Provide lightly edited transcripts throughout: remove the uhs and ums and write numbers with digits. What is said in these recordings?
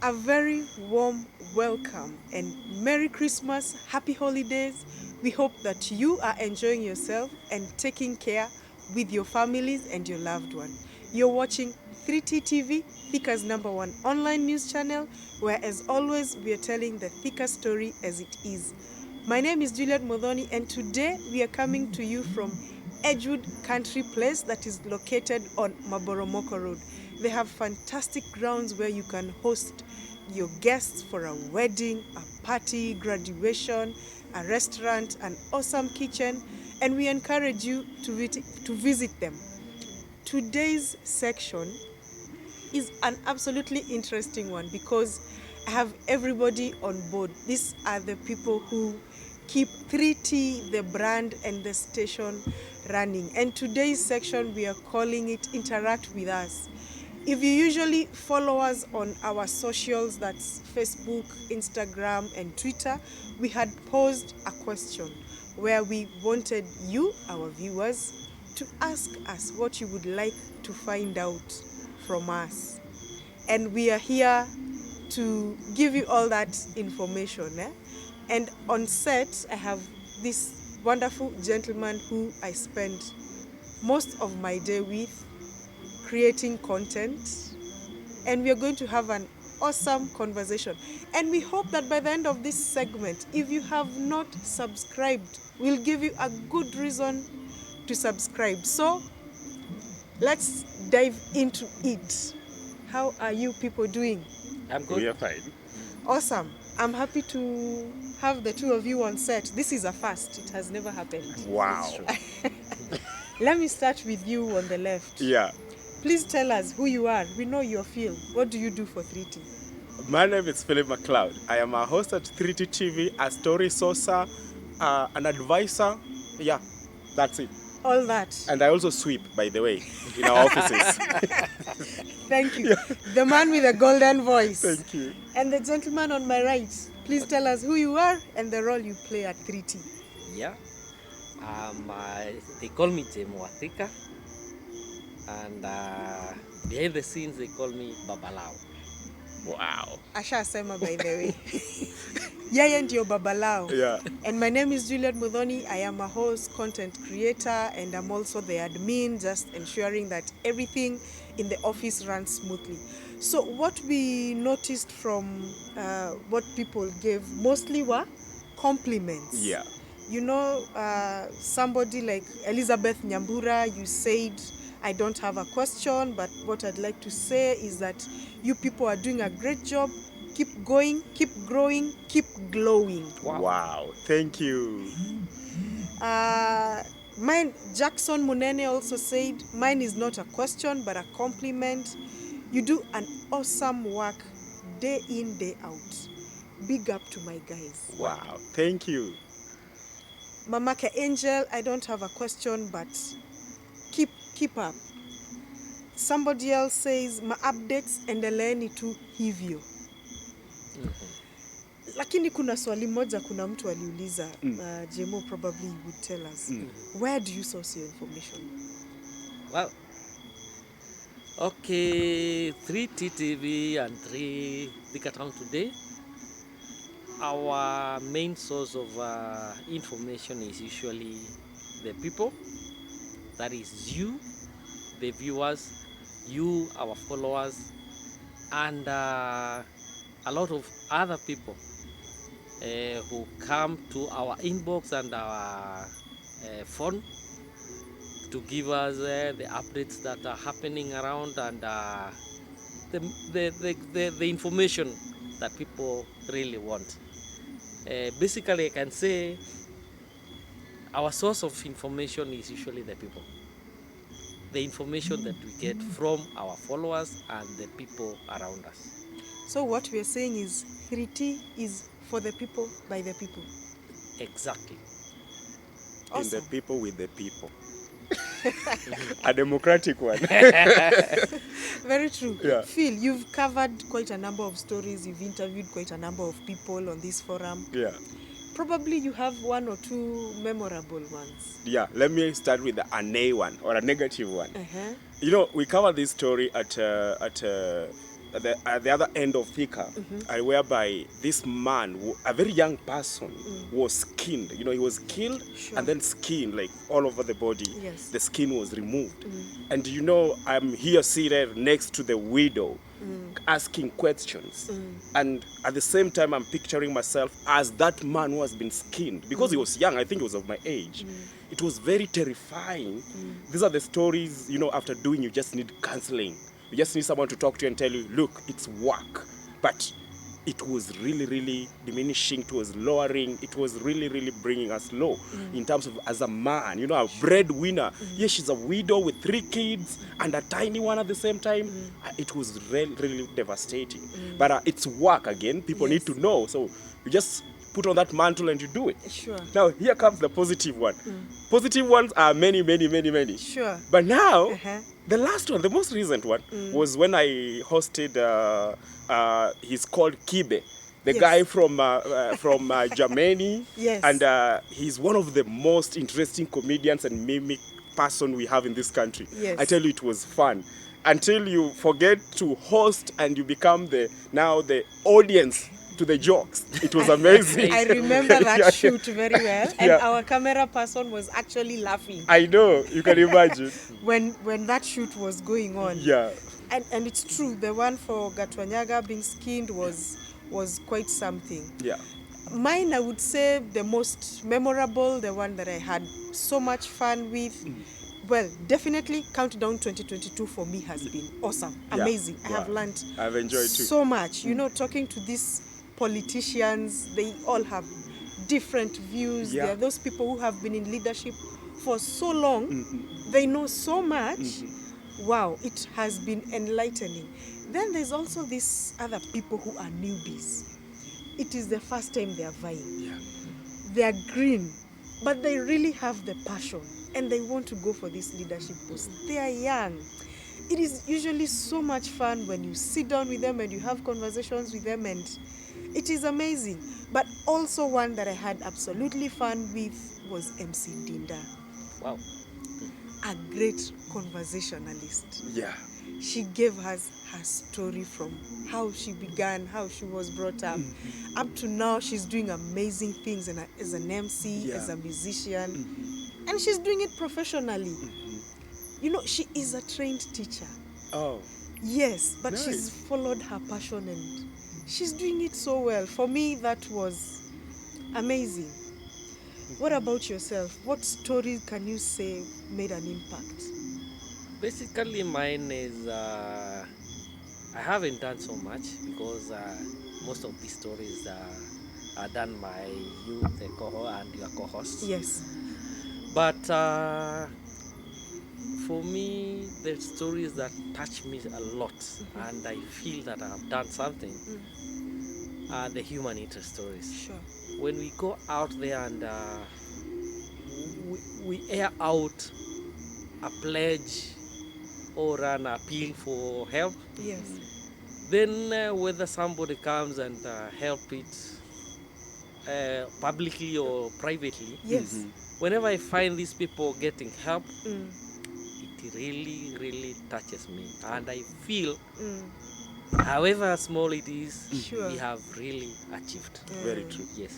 A very warm welcome and Merry Christmas, Happy Holidays. We hope that you are enjoying yourself and taking care with your families and your loved one. You're watching 3T TV, Thika's #1 online news channel, where as always we are telling the Thika story as it is. My name is Juliet Modhoni, and today we are coming to you from Edgewood Country Place that is located on Maboromoko Road. They have fantastic grounds where you can host your guests for a wedding, a party, graduation, a restaurant, an awesome kitchen, and we encourage you to visit them. Today's section is an absolutely interesting one because I have everybody on board. These are the people who keep 3T, the brand and the station running. And today's section, we are calling it Interact With Us. If you usually follow us on our socials, that's Facebook, Instagram, and Twitter, we had posed a question where we wanted you, our viewers, to ask us what you would like to find out from us. And we are here to give you all that information. And on set, I have this wonderful gentleman who I spend most of my day with, creating content, and we are going to have an awesome conversation. And we hope that by the end of this segment, if you have not subscribed, we'll give you a good reason to subscribe. So let's dive into it. How are you people doing? I'm good. We are fine. Awesome. I'm happy to have the two of you on set. This is a first. It has never happened. Wow. Let me start with you on the left. Yeah. Please tell us who you are. We know your field. What do you do for 3T? My name is Philip McLeod. I am a host at 3T TV, a story sourcer, an advisor. Yeah, that's it. All that. And I also sweep, by the way, in our offices. Thank you. The man with a golden voice. Thank you. And the gentleman on my right. Please tell us who you are and the role you play at 3T. Yeah. They call me Jemo Wathika. And behind the scenes, they call me Babalao. Wow. Asha Sema, by the way. Yeye ndio Babalao. Yeah. And my name is Juliet Modhoni. I am a host, content creator, and I'm also the admin, just ensuring that everything in the office runs smoothly. So what we noticed from what people gave mostly were compliments. Yeah. You know, somebody like Elizabeth Nyambura, you said, I don't have a question, but what I'd like to say is that you people are doing a great job. Keep going, keep growing, keep glowing. Wow. Thank you. Mine, Jackson Munene also said, mine is not a question, but a compliment. You do an awesome work day in, day out. Big up to my guys. Wow. Thank you. Mamake Angel, I don't have a question, but keep up. Somebody else says, ma updates endeleeni tu hivyo. Lakini kuna swali moja, kuna mtu aliuliza, Jemo probably would tell us, where do you source your information? Well, okay, 3T TV and 3 Thika Town Today. Our main source of information is usually the people. That is you, the viewers, you, our followers, and a lot of other people who come to our inbox and our phone to give us the updates that are happening around and the information that people really want. Basically, I can say our source of information is usually the people. The information that we get from our followers and the people around us. So what we are saying is 3T is for the people, by the people. Exactly. Awesome. In the people with the people. A democratic one. Very true. Yeah. Phil, you've covered quite a number of stories. You've interviewed quite a number of people on this forum. Yeah. Probably you have one or two memorable ones. Yeah. Let me start with a nay one or a negative one. Uh-huh. You know, we covered this story at at the other end of Thika, whereby this man, a very young person, was skinned. You know, he was killed Sure. and then skinned, like all over the body. Yes. The skin was removed. And you know, I'm here seated next to the widow, asking questions. And at the same time, I'm picturing myself as that man who has been skinned. Because he was young, I think he was of my age. It was very terrifying. These are the stories, you know, after doing, you just need counseling. You just need someone to talk to you and tell you, look, it's work. But it was really, really diminishing. It was lowering. It was really, really bringing us low in terms of as a man, you know, a breadwinner. Yes, she's a widow with 3 kids and a tiny one at the same time. It was really, really devastating. But it's work again. People need to know. So you just put on that mantle and you do it. Sure. Now, here comes the positive one. Positive ones are many, many, many, many. Sure. But now, Uh-huh. the last one, the most recent one, was when I hosted, he's called Kibe, the Yes. guy from Germany. Yes. And he's one of the most interesting comedians and mimic person we have in this country. Yes. I tell you, it was fun. Until you forget to host and you become the audience to the jokes. It was amazing. I remember that Yeah. shoot very well, and Yeah. our camera person was actually laughing I know, you can imagine. when that shoot was going on. Yeah. And it's true, the one for Gatwanyaga being skinned was quite something. Yeah. Mine, I would say the most memorable, the one that I had so much fun with. Well, definitely Countdown 2022 for me has been awesome, Yeah. amazing. I have Wow. learned I've enjoyed too. so much. You know, talking to these politicians, they all have different views. Yeah. There are those people who have been in leadership for so long. They know so much. Wow, it has been enlightening. Then there's also these other people who are newbies. It is the first time they are vying. Yeah. They are green, but they really have the passion and they want to go for this leadership post. They are young. It is usually so much fun when you sit down with them and you have conversations with them, and it is amazing. But also one that I had absolutely fun with was MC Dinda, Wow. a great conversationalist. Yeah. She gave us her story from how she began, how she was brought up. Up to now, she's doing amazing things as an MC, Yeah. as a musician, and she's doing it professionally. You know, she is a trained teacher. Oh. Yes, but Nice. she's followed her passion and she's doing it so well. For me, that was amazing. What about yourself? What story can you say made an impact? Basically, mine is I haven't done so much because most of these stories are done by you, the co-host, and your co-host. Yes. But for me, the stories that touch me a lot, and I feel that I have done something, are the human interest stories. Sure. When we go out there and we air out a pledge or an appeal for help, Yes. then whether somebody comes and help it publicly or privately, Yes. whenever I find these people getting help, Mm. it really, really touches me. And I feel, Mm. however small it is, Sure. we have really achieved. Very true. Yes.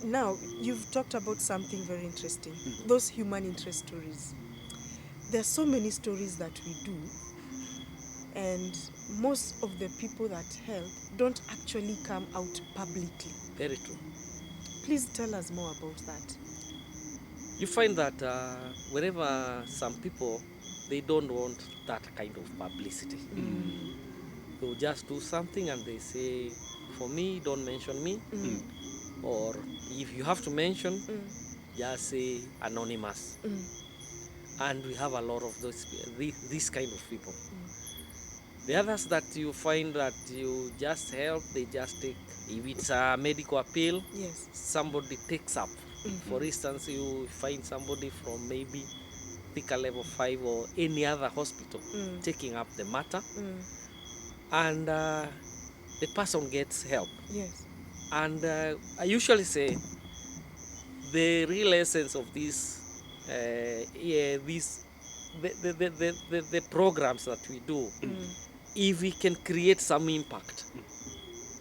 Now, you've talked about something very interesting, those human interest stories. There are so many stories that we do, and most of the people that help don't actually come out publicly. Very true. Please tell us more about that. You find that wherever some people, they don't want that kind of publicity. They'll just do something and they say, for me, don't mention me. Or if you have to mention, just say anonymous. And we have a lot of these kind of people. The others that you find that you just help, they just take, if it's a medical appeal, Yes. somebody takes up. For instance, you find somebody from maybe Thika level 5 or any other hospital taking up the matter, and the person gets help. Yes. And I usually say the real essence of this, the programs that we do if we can create some impact,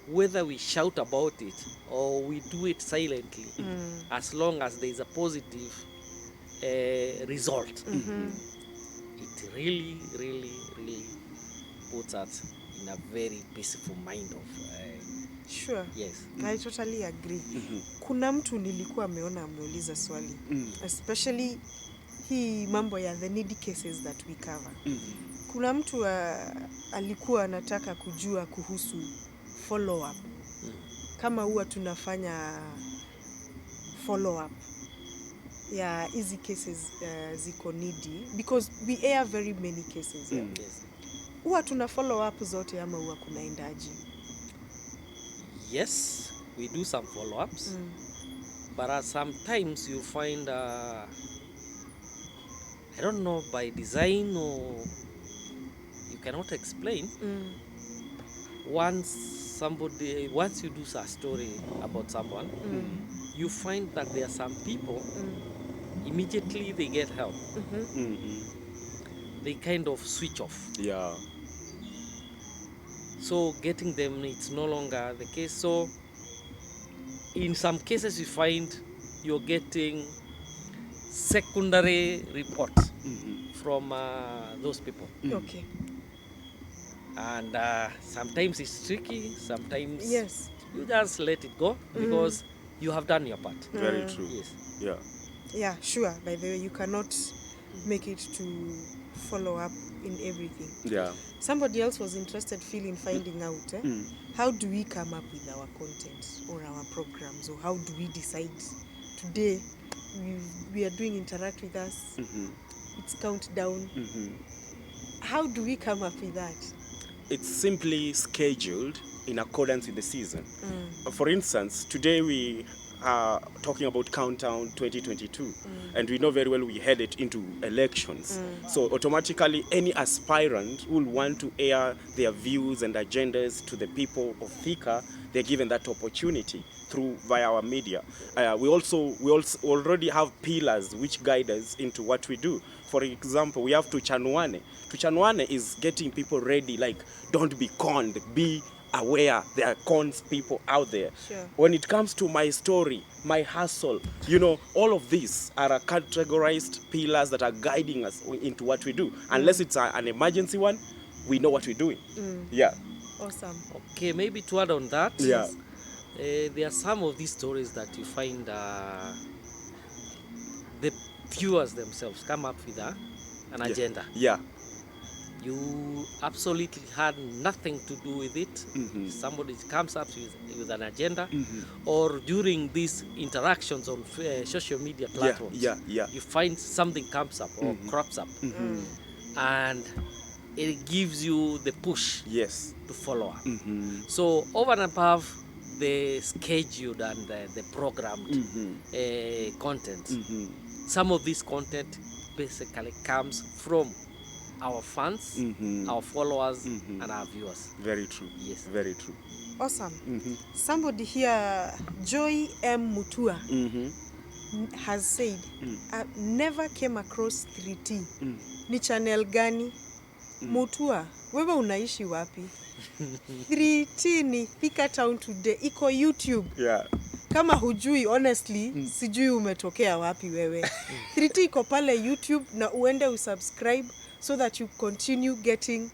whether we shout about it or we do it silently, as long as there is a positive result, it really, really, really puts us in a very peaceful mind of Sure. yes. I totally agree. Kuna mtu nilikuwa ameona ameuliza swali. Especially hii mambo ya the needy cases that we cover. Kuna mtu alikuwa anataka kujua kuhusu follow up. Kama huwa tunafanya follow up ya hizi cases ziko needy, because we air very many cases. Yes. Huwa tuna follow up zote ama huwa kunaendaje? Yes, we do some follow-ups, but sometimes you find, I don't know, by design or you cannot explain. Once you do a story about someone, you find that there are some people, immediately they get help. They kind of switch off. Yeah. So getting them, it's no longer the case. So in some cases you find you're getting secondary reports from those people. Okay. And sometimes it's tricky, sometimes Yes. you just let it go because you have done your part. Very true. Yes. Yeah. Yeah, sure. By the way, you cannot make it to follow up in everything. Yeah. Somebody else was interested, Phil, in finding out how do we come up with our content or our programs, or how do we decide today we are doing Interact With Us, it's countdown. How do we come up with that? It's simply scheduled in accordance with the season. For instance, today we are talking about Countdown 2022, and we know very well we headed into elections. So automatically any aspirant who will want to air their views and agendas to the people of Thika, they're given that opportunity via our media. We also already have pillars which guide us into what we do. For example, we have Tuchanwane. Tuchanwane is getting people ready, like, don't be conned, be aware there are cons people out there. Sure. When it comes to my story, my hustle, all of these are categorized pillars that are guiding us into what we do. Unless it's an emergency one, we know what we're doing. Yeah. Awesome. Okay, maybe to add on that, Yeah. there are some of these stories that you find the viewers themselves come up with an agenda. Yeah. You absolutely had nothing to do with it. Somebody comes up with an agenda, or during these interactions on social media platforms, yeah. you find something comes up or crops up, and it gives you the push Yes. to follow up. So over and above the scheduled and the programmed content, some of this content basically comes from our fans, our followers, and our viewers. Very true. Yes. Very true. Awesome. Somebody here, Joy M. Mutua, has said, I never came across 3T. Ni channel gani? Mutua, wewe unaishi wapi? 3T ni Thika Town Today. Iko YouTube. Yeah. Kama hujui, honestly, sijui umetokea wapi wewe. 3T iko pale YouTube, na uende usubscribe so that you continue getting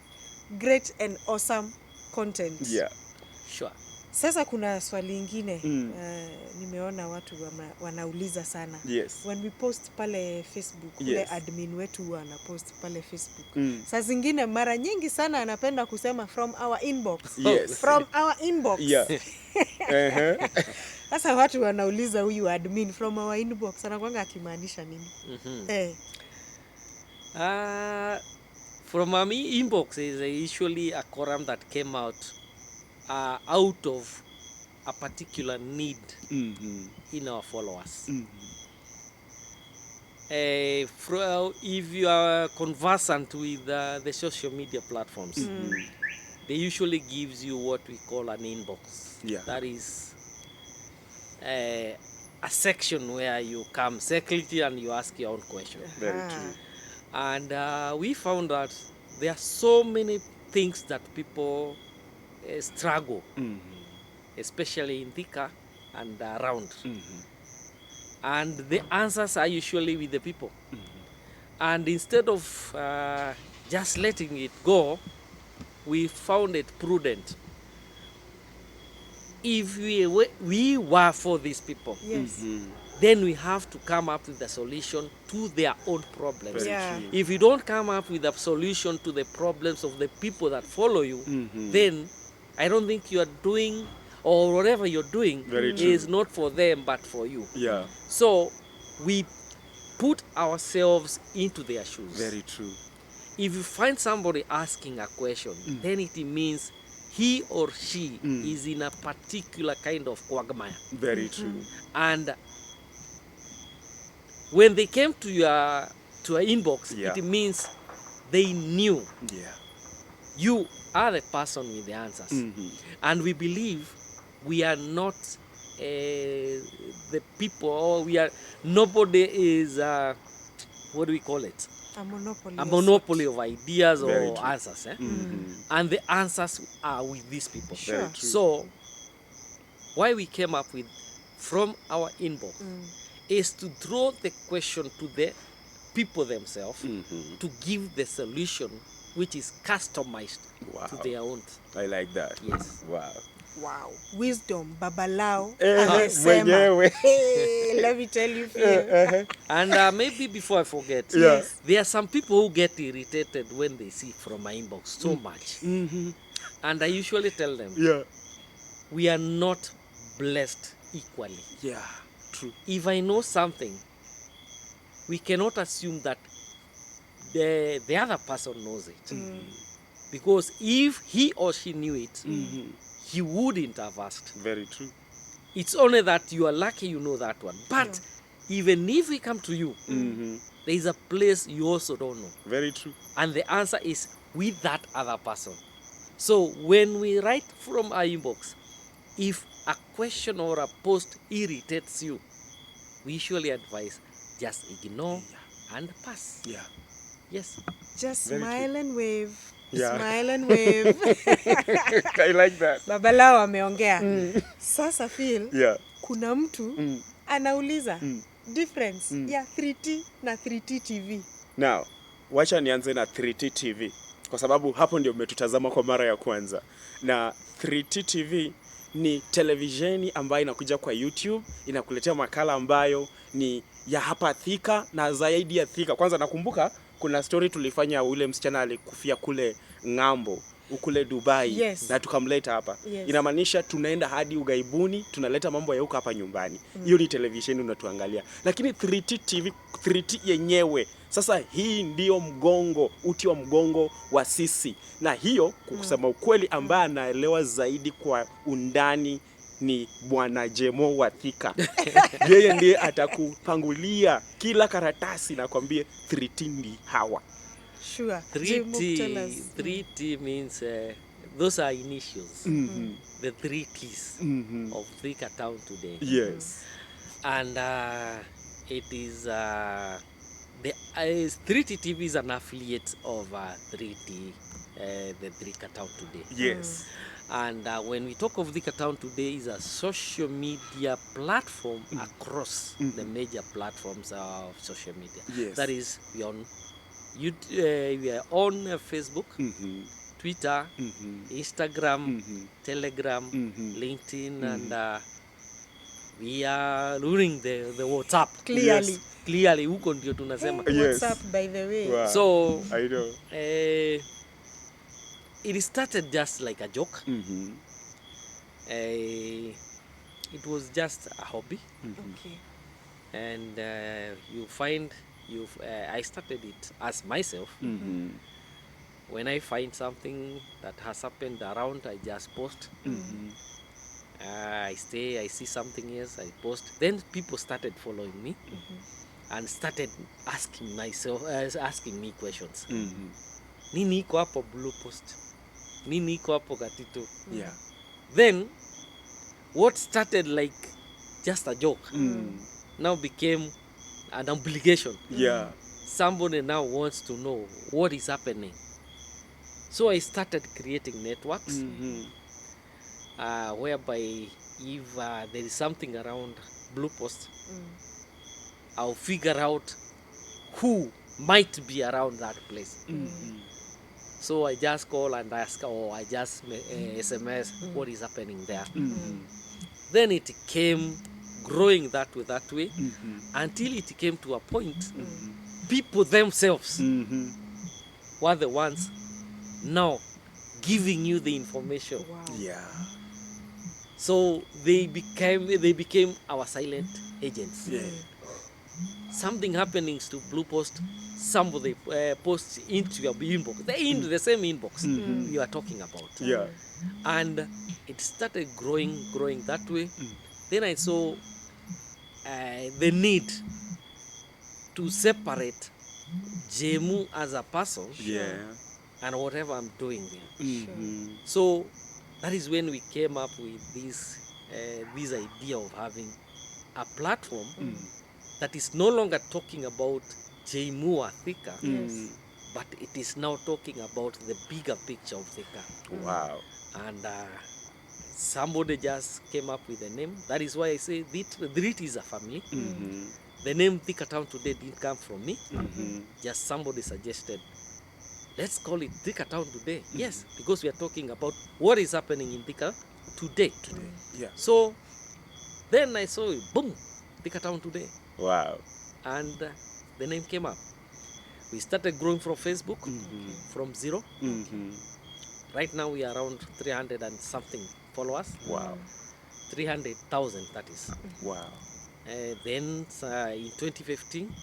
great and awesome content. Yeah. Sure. Sasa kuna swali ingine nimeona watu wanauliza sana. Yes. When we post pale Facebook, ule Yes. admin wetu anapost pale Facebook. Saa zingine mara nyingi sana anapenda kusema from our inbox. Yes. From our inbox. Yeah. Sasa watu wanauliza huyu admin from our inbox anakuanga akimaanisha nini? From our inbox is usually a column that came out of a particular need in our followers. If you are conversant with the social media platforms, they usually gives you what we call an inbox. Yeah. That is a section where you come secretly and you ask your own question. Very true. And we found that there are so many things that people struggle, especially in Thika and around. And the answers are usually with the people. And instead of just letting it go, we found it prudent. If we were for these people, Yes. then we have to come up with a solution to their own problems. Very Yeah. true. If you don't come up with a solution to the problems of the people that follow you, then I don't think you are doing, or whatever you're doing Very true. is not for them but for you. Yeah, So we put ourselves into their shoes. very true. If you find somebody asking a question, then it means he or she is in a particular kind of quagmire. Very true. And when they came to your inbox, Yeah. it means they knew Yeah. you are the person with the answers. And we believe we are not the people, or nobody is, what do we call it? A monopoly. A of monopoly of ideas Very or true. answers. And the answers are with these people. Sure. Very true. So, why we came up with from our inbox is to throw the question to the people themselves to give the solution which is customized Wow. to their own. I like that. Yes. Wow. Wow. Wisdom, babalao, Eh, amesema. mwenyewe. Hey, let me tell you, Phil. And maybe before I forget, Yeah. there are some people who get irritated when they see from my inbox so much. And I usually tell them, Yeah. we are not blessed equally. Yeah. True. If I know something, we cannot assume that the other person knows it. Because if he or she knew it, he wouldn't have asked. Very true. It's only that you are lucky you know that one. But even if we come to you, there is a place you also don't know. Very true. And the answer is with that other person. So when we write from our inbox, if a question or a post irritates you, we usually advise just ignore and pass. Yeah. Yes. Just Very smile and wave. Yeah. Smile and wave. I like that. Babalao ameongea. Sasa Phil, Yeah. kuna mtu anauliza difference ya 3T na 3T TV. Now, wacha nianze na 3T TV kwa sababu hapo ndio umetutazama kwa mara ya kwanza. Na 3T TV ni televisheni ambayo inakuja kwa YouTube, inakuletea makala ambayo ni ya hapa Thika na zaidi ya Thika. Kwanza nakumbuka kuna story tulifanya, ule msichana alikufia kule ng'ambo ukule Dubai. Yes. Na tukamleta hapa. Yes. Inamaanisha tunaenda hadi ugaibuni, tunaleta mambo ya huko hapa nyumbani. Hiyo ni televisheni unatuangalia. Lakini 3T TV, 3T yenyewe sasa, hii ndio mgongo, uti wa mgongo wa sisi. Na hiyo kusema ukweli, ambaye anaelewa zaidi kwa undani ni Bwana Jemo wa Thika. Yeye ndiye atakupangulia kila karatasi na kwambie 3T ndi hawa. Sure. Jim, tell 3T, us. 3T means those are initials. The 3 T's of Thika town today. Yes. And it is the 3T TV is an affiliate of 3T, the Thika town today. Yes. And when we talk of Thika town today, is a social media platform across the major platforms of social media. Yes. That is, we are on we are on Facebook, Twitter, Instagram, Telegram, LinkedIn, and we are running the WhatsApp. Clearly. Yes. Clearly, huko ndio tunasema. Hey, Yes. what's up, by the way? Wow. So, I know. it started just like a joke. It was just a hobby. Okay. And you find I started it as myself. When I find something that has happened around, I just post. I see something else, I post. Then people started following me and started asking me questions. Nini iko hapo blue post? Nini iko hapo gatito? Yeah. Then what started like just a joke now became an obligation. Yeah. Somebody now wants to know what is happening. So I started creating networks Mhm. whereby if there is something around Blue Post, Mm. I'll figure out who might be around that place. Mhm. So I just call and ask, or I just SMS what is happening there. Mhm. Then it came growing that way Mhm. until it came to a point people themselves Mhm. were the ones now giving you the information. Wow. Yeah. So they became our silent agents. Yeah. Something happening to Blue Post, somebody posts into your inbox, into the same inbox you are talking about. Yeah. And it started growing that way. Then I saw the need to separate Jemu as a person Yeah. and whatever I'm doing there. Mhm. So that is when we came up with this idea of having a platform that is no longer talking about Jemu or Thika, Yes. but it is now talking about the bigger picture of Thika. Wow. And somebody just came up with a name. That is why I say Dhrit is a family. Mhm. The name Thika Town Today didn't come from me. Mhm. Just somebody suggested, let's call it Thika Town Today. Yes, because we are talking about what is happening in Thika today. Yeah. So then I saw it, boom, Thika Town Today. Wow. And the name came up. We started growing from Facebook, from zero. Mhm. Right now we are around 300 and something followers. Wow. 300,000, that is. Wow. Then in 2015,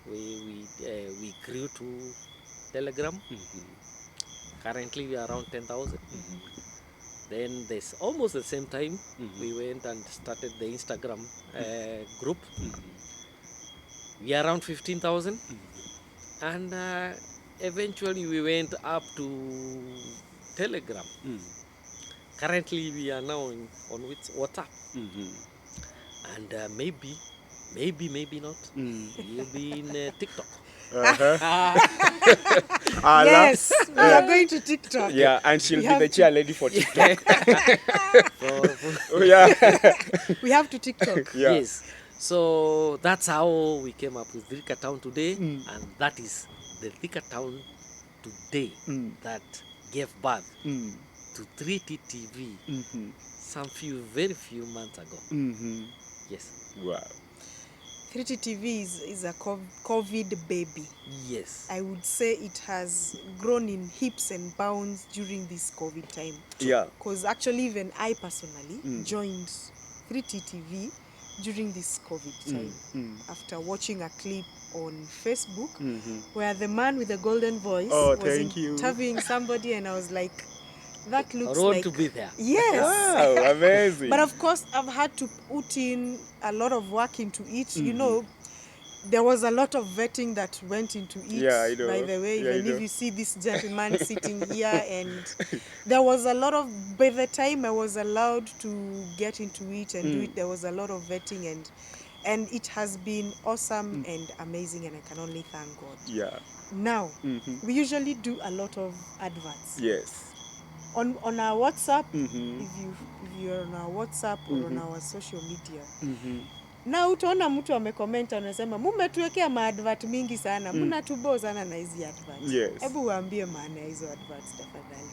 we grew to Telegram. Currently we are around 10,000. Then there's almost the same time we went and started the Instagram group. We are around 15,000. And eventually we went up to Telegram. Currently we are now on WhatsApp. Mhm. And maybe not. We'll be in TikTok. Yes, we are going to TikTok. Yeah, and she'll We be have the to- chair lady for TikTok. So, Yeah. We have to TikTok. Yeah. yes. So that's how we came up with Thika Town Today. And that is the Thika Town Today that gave birth to 3T TV some very few months ago. Mhm. Yes. Wow. 3T TV is a COVID baby. Yes. I would say it has grown in heaps and bounds during this COVID time. Yeah. Because actually, even I personally joined 3T TV during this COVID time after watching a clip on Facebook where the man with the golden voice Oh, was thank you. interviewing somebody, and I was like, that I looks want like to be there. Yes. Wow, amazing. But of course, I've had to put in a lot of work into it. You know, there was a lot of vetting that went into it. Yeah, I know. By the way, Yeah, I even know. if you see this gentleman sitting here, and there was a lot of, by the time I was allowed to get into it and do it, there was a lot of vetting, and it has been awesome and amazing, and I can only thank God. Yeah. Now, we usually do a lot of adverts. Yes. On our WhatsApp, if you're on our WhatsApp or on our social media, na utaona mtu amecomment anasema mumetuwekea maadvert mingi sana, mnatubo sana na hizi adverts. Yes. Hebu waambie maana ya hizo adverts tafadhali.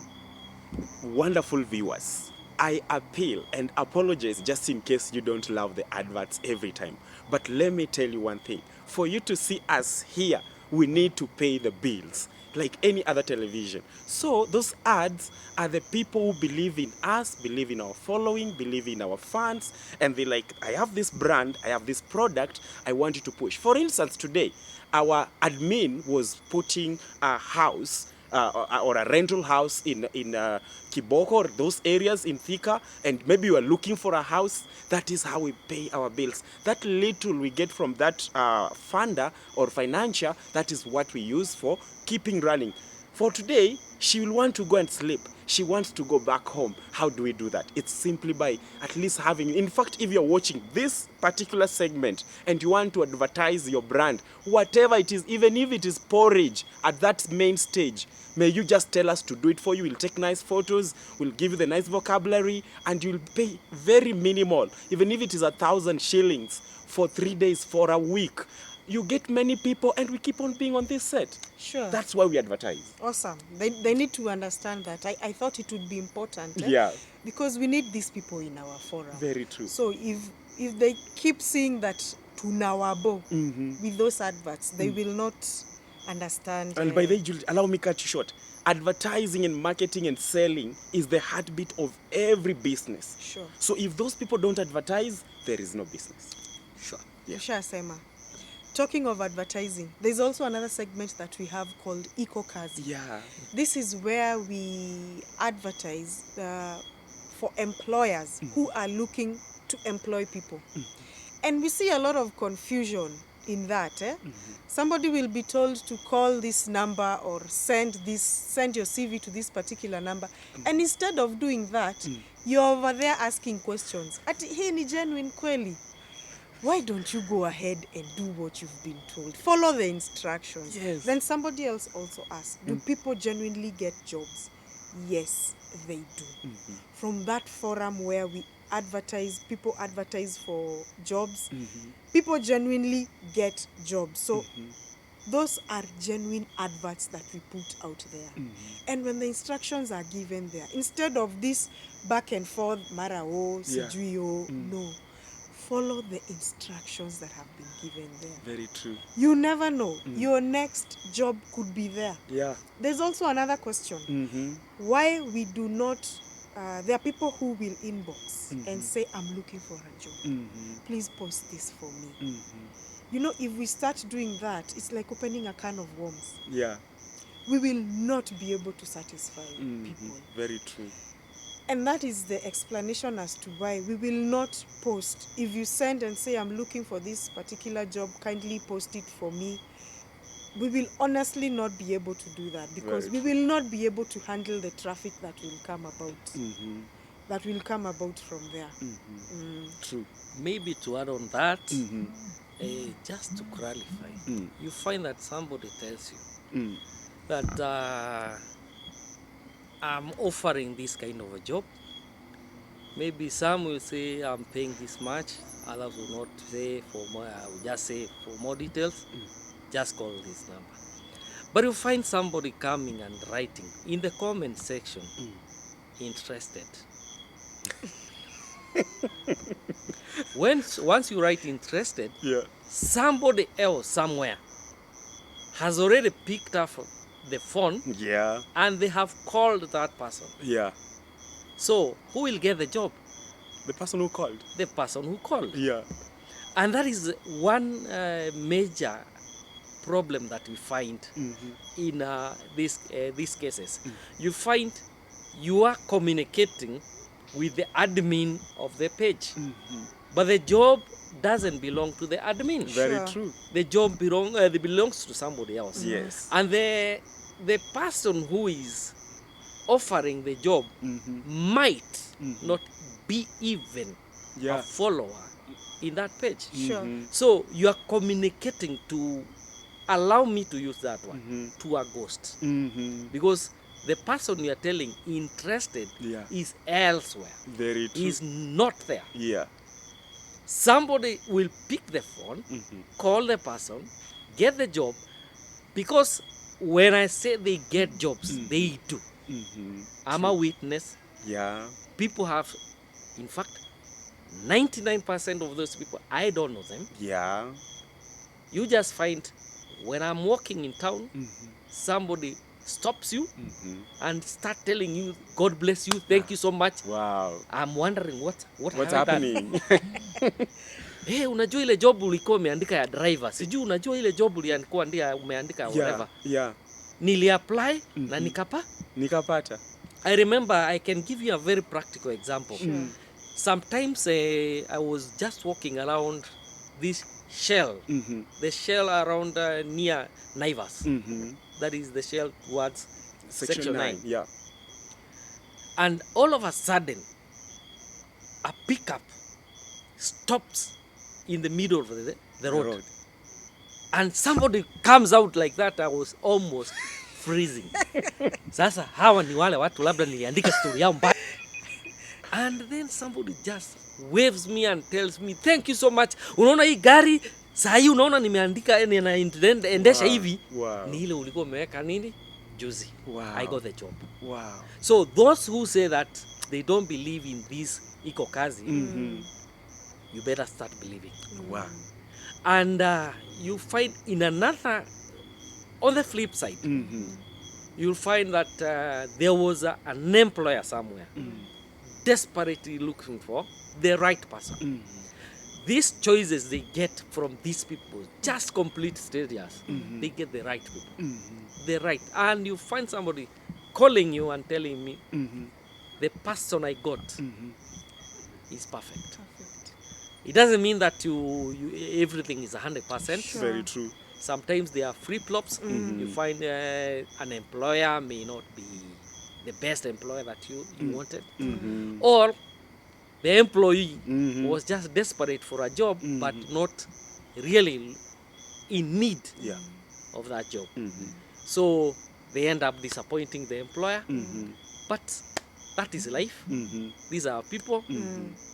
Wonderful viewers, I appeal and apologize just in case you don't love the adverts every time. But let me tell you one thing. For you to see us here, we need to pay the bills like any other television. So those ads are the people who believe in us, believe in our following, believe in our fans, and they like, I have this brand, I have this product, I want you to push. For instance, today, our admin was putting a house or a rental house in Kiboko or those areas in Thika, and maybe you are looking for a house. That is how we pay our bills. That little we get from that funder or financier, that is what we use for keeping running. For today, She will want to go and sleep. She wants to go back home. How do we do that? It's simply by at least having, in fact, if you're watching this particular segment and you want to advertise your brand, whatever it is, even if it is porridge at that main stage, may you just tell us to do it for you. We'll take nice photos, we'll give you the nice vocabulary, and you'll pay very minimal, even if it is 1,000 shillings for 3 days, for a week. You get many people, and we keep on being on this set. Sure. That's why we advertise. Awesome. They need to understand that. I thought it would be important. Yeah. Because we need these people in our forum. Very true. So if they keep seeing that tunawabo with those adverts, they will not understand. And by the way, Julie, allow me cut you short. Advertising and marketing and selling is the heartbeat of every business. Sure. So if those people don't advertise, there is no business. Sure. Yeah. Sema. Talking of advertising, there's also another segment that we have called EcoKazi. Yeah. This is where we advertise for employers who are looking to employ people. And we see a lot of confusion in that. Somebody will be told to call this number or send your CV to this particular number. And instead of doing that, you're over there asking questions. Ati hii ni genuine kweli? Why don't you go ahead and do what you've been told? Follow the instructions. Yes. Then somebody else also asks, do people genuinely get jobs? Yes, they do. From that forum where we advertise, people advertise for jobs, people genuinely get jobs. So those are genuine adverts that we put out there. And when the instructions are given there, instead of this back and forth, mara o, sijui o, no. Follow the instructions that have been given there. Very true. You never know. Your next job could be there. Yeah. There's also another question. Why we do not, there are people who will inbox and say, I'm looking for a job. Please post this for me. You know, if we start doing that, it's like opening a can of worms. Yeah. We will not be able to satisfy people. Very true. And that is the explanation as to why we will not post. If you send and say, I'm looking for this particular job, kindly post it for me. We will honestly not be able to do that because we will not be able to handle the traffic that will come about. That will come about from there. True. Maybe to add on that, just to clarify, you find that somebody tells you that I'm offering this kind of a job. Maybe some will say I'm paying this much, others will not say for more, will just say for more details, just call this number. But you find somebody coming and writing in the comment section, interested. Once you write interested, somebody else somewhere has already picked up the phone and they have called that person. Yeah. So who will get the job? The person who called. The person who called. Yeah. And that is one major problem that we find in these cases. You find you are communicating with the admin of the page, but the job doesn't belong to the admin. Very true. The job belongs to somebody else. Yes. And the person who is offering the job might not be even a follower in that page. Sure. So you are communicating to, allow me to use that one, to a ghost. Because the person you are telling interested is elsewhere. Very true. Is not there. Yeah. Somebody will pick the phone, call the person, get the job, because when I say they get jobs, they do. I'm a witness. Yeah. People have, in fact, 99% of those people, I don't know them. Yeah. You just find when I'm walking in town, somebody stops you and start telling you, God bless you, thank you so much. Wow. I'm wondering what's happening. Hey, unajua ile job ulikuwa umeandika ya driver. Sijui unajua ile job ulikuwa umeandika ya whatever. Yeah. Nili apply na nikapata. I remember, I can give you a very practical example. Sometimes I was just walking around this shell, the shell around near Naivas. That is the shell towards Section 9. Yeah. And all of a sudden, a pickup stops in the middle of the road. And somebody comes out like that. I was almost freezing. Sasa hawa ni wale watu labda niliandika story yao mbaya. And then somebody just waves me and tells me, thank you so much. Unaona hii gari saa hii unaona nimeandika endesha hivi. Wow. Ni ile ulikuwa umeweka nini? Juzi. Wow. I got the job. Wow. So those who say that they don't believe in this iko kazi, you better start believing. Wow. And you find in another, on the flip side, you'll find that there was an employer somewhere desperately looking for the right person. These choices they get from these people, just complete strangers, they get the right people. The right. And you find somebody calling you and telling me, the person I got is perfect. It doesn't mean that everything is 100%. Sure. Very true. Sometimes there are flip-flops. You find an employer may not be the best employer that you wanted. Or the employee was just desperate for a job, but not really in need Yeah. of that job. So they end up disappointing the employer. But that is life. These are people.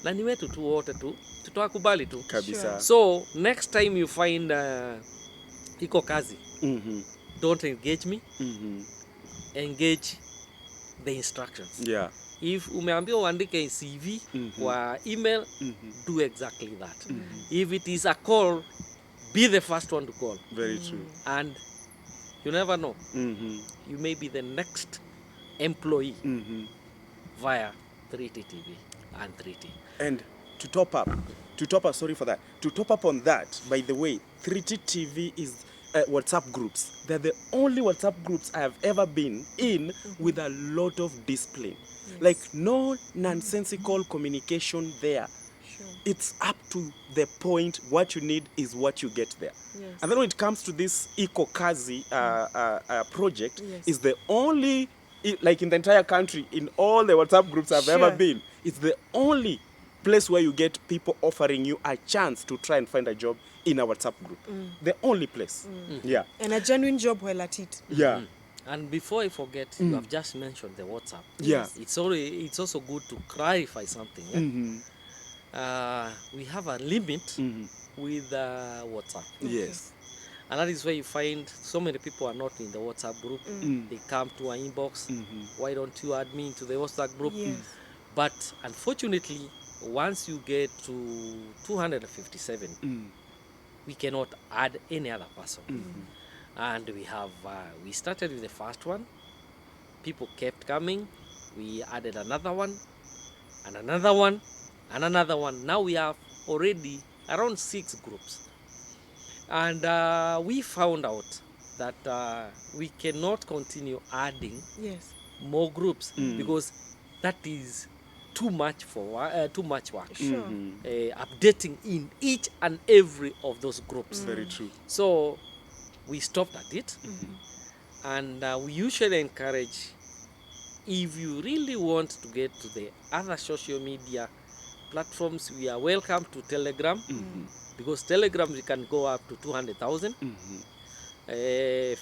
Na ni wetu tu wote tu tutawakubali tu. Kabisa. So next time you find iko kazi, don't engage me. Engage the instructions. Yeah. If umeambiwa uandike CV kwa email, do exactly that. If it is a call, be the first one to call. Very true. And you never know. You may be the next employee via 3T TV and 3T. And to top up, sorry for that. To top up on that, by the way, 3T TV is WhatsApp groups. They're the only WhatsApp groups I have ever been in with a lot of discipline. Like no nonsensical communication there. Sure. It's up to the point. What you need is what you get there. Yes. And then when it comes to this Iko Kazi project, Yes. is the only, like in the entire country, in all the WhatsApp groups I've ever Sure. been, it's the only place where you get people offering you a chance to try and find a job in a WhatsApp group. The only place. Yeah. And a genuine job well at it. Yeah. And before I forget, you have just mentioned the WhatsApp. Yeah. It's also good to clarify something. Yeah? We have a limit with WhatsApp. Yes. And that is where you find so many people are not in the WhatsApp group. They come to our inbox. Why don't you add me into the WhatsApp group? Yes. But unfortunately, once you get to 257, we cannot add any other person. And we started with the first one. People kept coming. We added another one, and another one, and another one. Now we have already around 6 groups. And we found out that we cannot continue adding Yes. more groups because that is too much work. Sure. Updating in each and every of those groups. Very true. So we stopped at it, and we usually encourage, if you really want to get to the other social media platforms, we are welcome to Telegram, because Telegram we can go up to 200,000.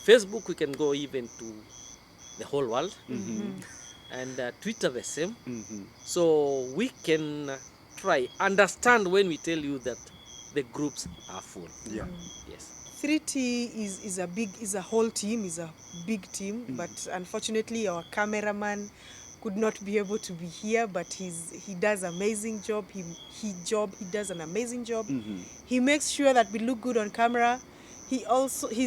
Facebook we can go even to the whole world, and Twitter the same. So we can understand when we tell you that the groups are full. Yeah. Yes. 3T is a whole team, is a big team, but unfortunately our cameraman could not be able to be here, but he does amazing job. He does an amazing job. He makes sure that we look good on camera. He's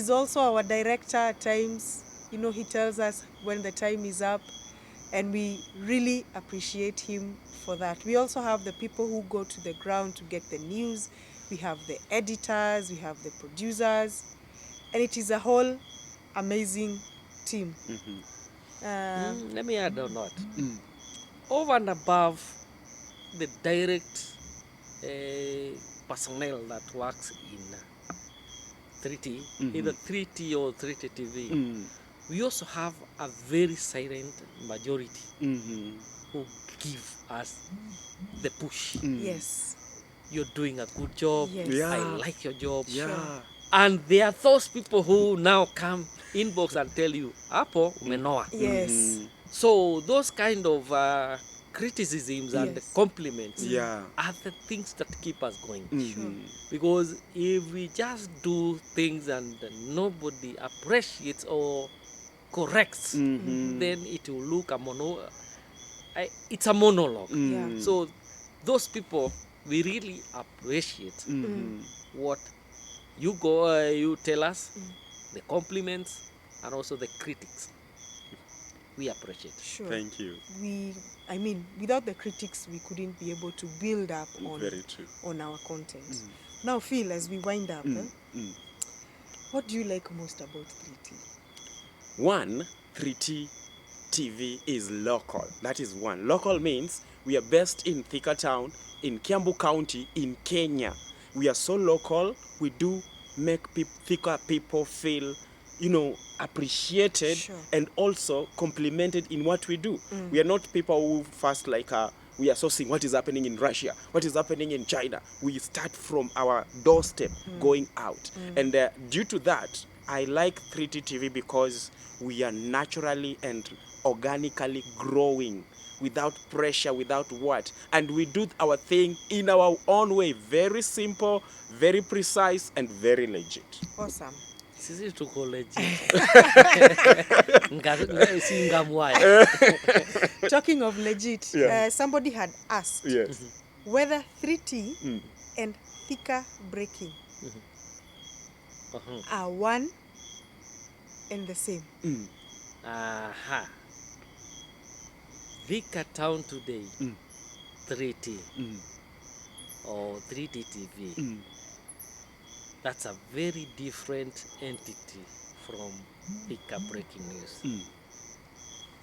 also our director at times. You know, he tells us when the time is up, and we really appreciate him for that. We also have the people who go to the ground to get the news. We have the editors, we have the producers, and it is a whole amazing team. Let me add on that. Over and above the direct personnel that works in 3T, either 3T or 3T TV, we also have a very silent majority Mm-hmm. who give us the push. Yes. You're doing a good job. Yes. Yeah. I like your job. Yeah. And there are those people who now come inbox and tell you, Apo, umenoa. Yes. So those kind of criticisms and Yes. compliments Yeah. are the things that keep us going. Sure. Because if we just do things and nobody appreciates or corrects, then it will look it's a monologue. Yeah. So those people, we really appreciate what you tell us, the compliments and also the critics. We appreciate. Sure. Thank you. I mean, without the critics, we couldn't be able to build up Very true. on our content. Now, Phil, as we wind up, what do you like most about 3T? One, 3T TV is local. That is one. Local means we are based in Thika Town, in Kiambu County, in Kenya. We are so local, we do make Thika people feel, appreciated Sure. and also complimented in what we do. We are not people who first we are sourcing what is happening in Russia, what is happening in China. We start from our doorstep going out. And due to that, I like 3T TV because we are naturally and organically growing without pressure, without what. And we do our thing in our own way. Very simple, very precise, and very legit. Awesome. Sisi tuko legit. Si ngamwaya. Talking of legit, Yeah. somebody had asked Yes. whether 3T and Thika Breaking are one and the same. Aha. Thika Town today, 3T or 3T TV. That's a very different entity from Thika Breaking News.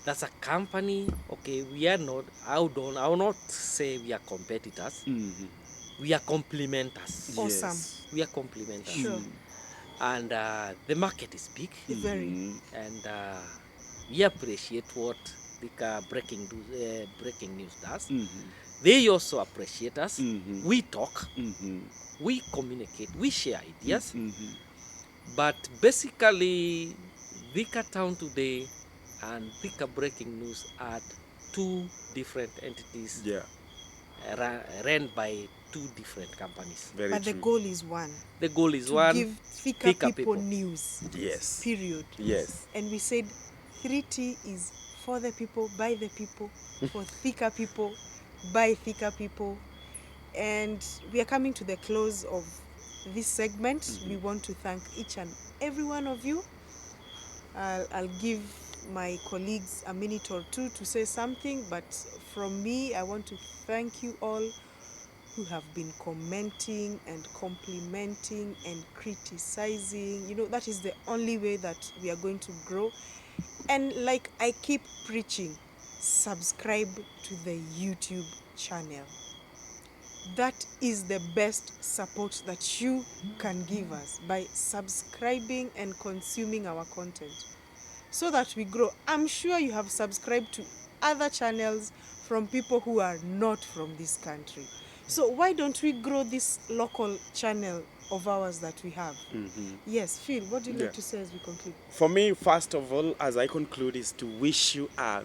That's a company. Okay, we are not. I will not say we are competitors. We are complementers. Awesome. Yes. We are complementers. Sure. And the market is big. Very. And we appreciate what Thika Breaking News does. They also appreciate us. We talk, we communicate, we share ideas. But basically, Thika Town today and Thika Breaking News are two different entities Yeah. run by two different companies. Very But true. the goal is one. The goal is To one. give Thika Thika people people. news. Yes. Period. Yes. And we said 3T is for the people, by the people, for Thika people, by Thika people. And we are coming to the close of this segment. We want to thank each and every one of you. I'll give my colleagues a minute or two to say something, but from me, I want to thank you all who have been commenting and complimenting and criticizing. That is the only way that we are going to grow. And like I keep preaching, subscribe to the YouTube channel. That is the best support that you can give us, by subscribing and consuming our content so that we grow. I'm sure you have subscribed to other channels from people who are not from this country. So why don't we grow this local channel of ours that we have? Yes, Phil, what do you Yeah. like to say as we conclude? For me, first of all, as I conclude, is to wish you a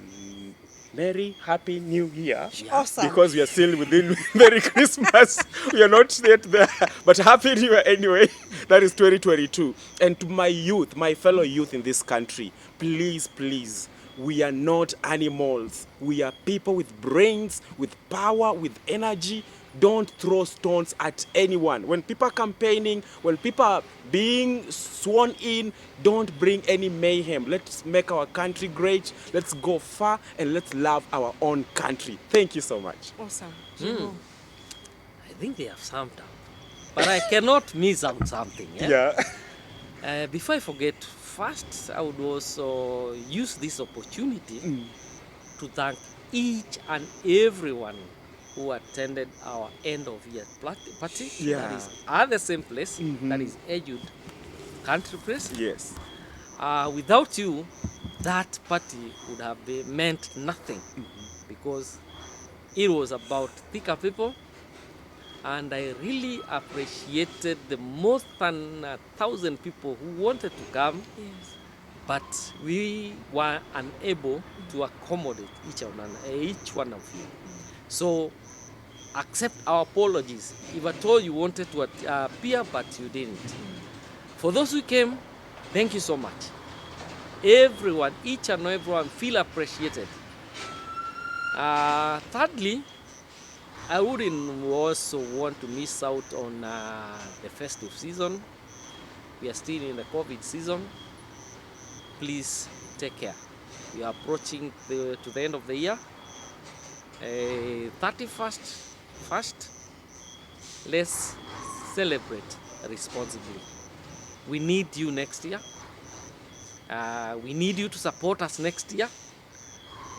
Merry, Happy New Year. Awesome. Because we are still within Merry Christmas. We are not yet there. But Happy New Year anyway. That is 2022. And to my youth, my fellow youth in this country, please, please, we are not animals. We are people with brains, with power, with energy. Don't throw stones at anyone. When people are campaigning, when people are being sworn in, don't bring any mayhem. Let's make our country great. Let's go far and let's love our own country. Thank you so much. Awesome. Jimo. I think they have summed up. But I cannot miss out something. Before I forget, first I would also use this opportunity to thank each and everyone who attended our end of year party. Yeah. That is at the same place. That is Ejude Country Place. Yes. Without you, that party would have meant nothing, because it was about Thika people, and I really appreciated the more than 1,000 people who wanted to come, Yes. but we were unable to accommodate each one of you. So accept our apologies. If at all you wanted to appear, but you didn't. For those who came, thank you so much. Everyone, each and everyone, feel appreciated. Thirdly, I wouldn't also want to miss out on the festive season. We are still in the COVID season. Please take care. We are approaching to the end of the year. 31st, first, let's celebrate responsibly. We need you next year. We need you to support us next year.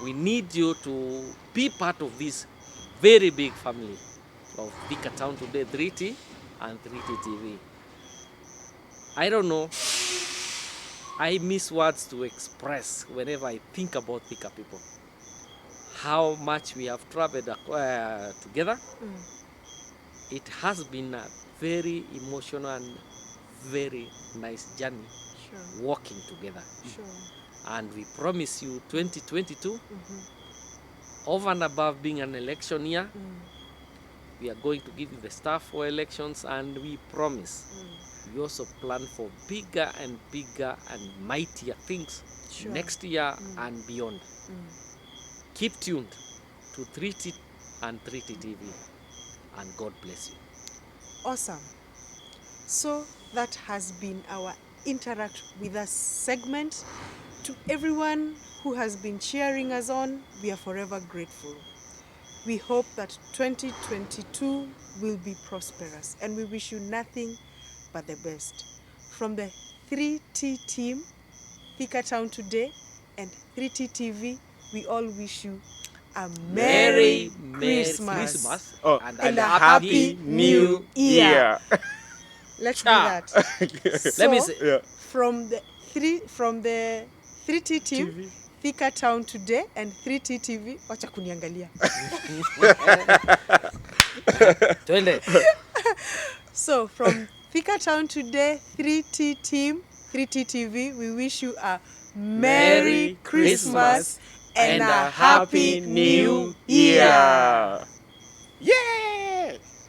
We need you to be part of this very big family of Thika Town Today 3T and 3T TV. I don't know. I miss words to express whenever I think about Thika people. How much we have traveled together. It has been a very emotional and very nice journey Sure. walking together. Sure. And we promise you 2022, over and above being an election year, we are going to give you the stuff for elections, and we promise we also plan for bigger and bigger and mightier things Sure. next year and beyond. Keep tuned to 3T and 3T TV, and God bless you. Awesome. So that has been our Interact with Us segment. To everyone who has been cheering us on, we are forever grateful. We hope that 2022 will be prosperous, and we wish you nothing but the best. From the 3T team, Thika Town Today, and 3T TV, we all wish you a Merry Christmas. Oh, And a Happy New Year. Let's do Cha. that. Let me So, say, Yeah. from the 3T team, TV. Thika Town Today and 3T TV, wacha kuniangalia. twende. So from Thika Town Today, 3T team, 3T TV, we wish you a Merry Christmas and a Happy New Year. Yeah.